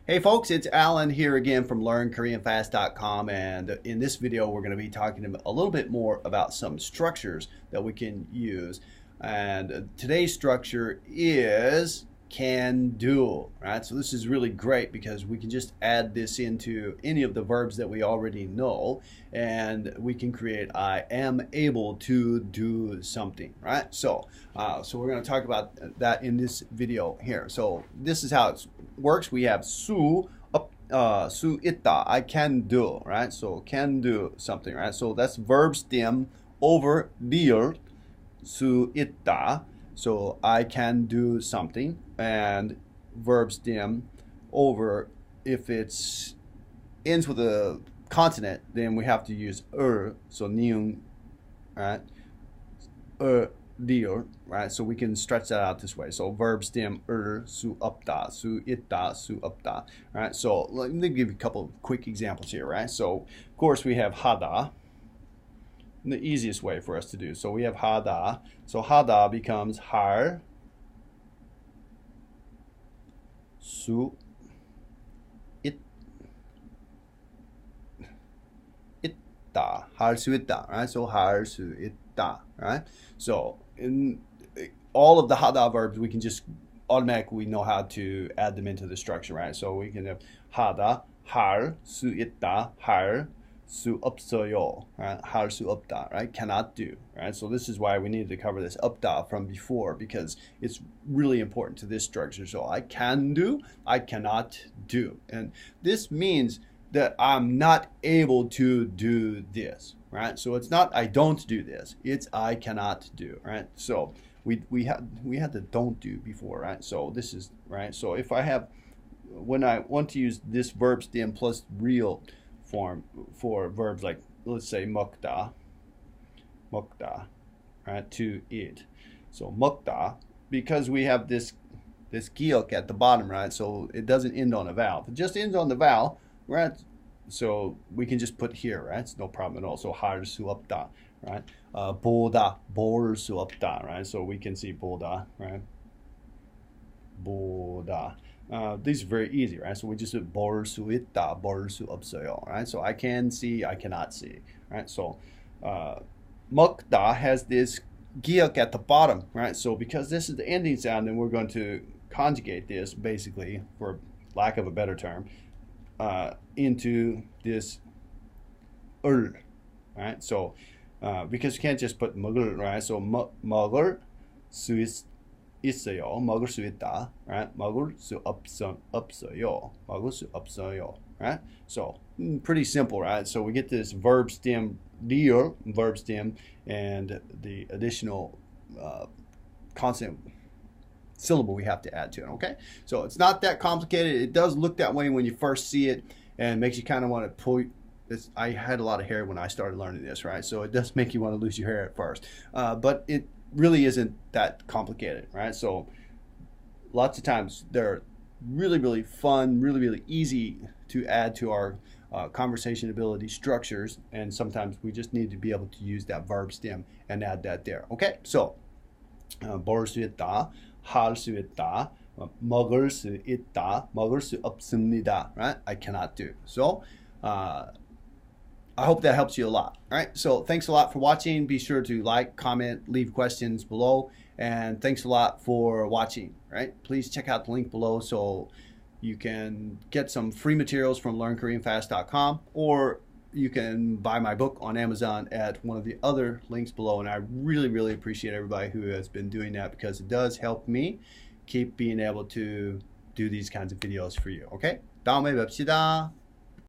Hey folks, it's Alan here again from LearnKoreanFast.com, and in this video we're going to be talking a little bit more about some structures that we can use. And today's structure is can do, right? So this is really great because we can just add this into any of the verbs that we already know, and we can create I am able to do something, right? So we're going to talk about that in this video here. So this is how it works. We have su 있다, I can do, right? So can do something, right? So that's verb stem over real su 있다. So I can do something, and verb stem over, if it's ends with a consonant, then we have to use so niung, right? Deal, right? So we can stretch that out this way. So verb stem su 없다, su 있다, su 없다, right? So let me give you a couple of quick examples here, right? So of course we have 하다, the easiest way for us to do. So we have 하다. So 하다 becomes 할 수 있다, 할 수 있다, right? So 할 수 있다, right? So in all of the 하다 verbs, we can just automatically know how to add them into the structure, right? So we can have 하다, 할 수 있다, 할 수 없어요, right? 할 수 없다, right? Cannot do, right? So this is why we needed to cover this 없다 from before, because it's really important to this structure. So I can do, I cannot do. And this means that I'm not able to do this, right? So it's not I don't do this, it's I cannot do, right? So we had the don't do before, right? So this is, right? So if I have, when I want to use this verb stem plus real form for verbs like, let's say 먹다, right, to eat. So 먹다, because we have this 기역 at the bottom, right? So it doesn't end on a vowel. If it just ends on the vowel, right? So we can just put here, right? It's no problem at all. So 할 수 없다, right? 보다, 볼 수 없다, right? So we can see 보다, right? 보다. These are very easy, right? So we just do 볼 수 있다, 볼 수 없어요, right? So I can see, I cannot see, right? So 먹다 has this 기역 at the bottom, right? So because this is the ending sound, then we're going to conjugate this, basically, for lack of a better term, into this right? So because you can't just put 먹을, right? So 먹을 수 있어요, 먹을 수 있다, right? 먹을 수 없어요, 먹을 수 없어요, right? So pretty simple, right? So we get this verb stem, deal verb stem, and the additional consonant syllable we have to add to it. Okay, so it's not that complicated. It does look that way when you first see it, and makes you kind of want to pull this. I had a lot of hair when I started learning this, right? So it does make you want to lose your hair at first, but it really isn't that complicated, right? So lots of times they're really fun, really easy to add to our conversation ability structures, and sometimes we just need to be able to use that verb stem and add that there. Okay, so 볼 수 있다, 할 수 있다, 먹을 수 있다, 먹을 수 없습니다, right? I cannot do. So I hope that helps you a lot. All right, so thanks a lot for watching. Be sure to like, comment, leave questions below, and thanks a lot for watching. Right, please check out the link below so you can get some free materials from LearnKoreanFast.com, or you can buy my book on Amazon at one of the other links below. And I really appreciate everybody who has been doing that, because it does help me keep being able to do these kinds of videos for you. Okay, 다음에 뵙시다.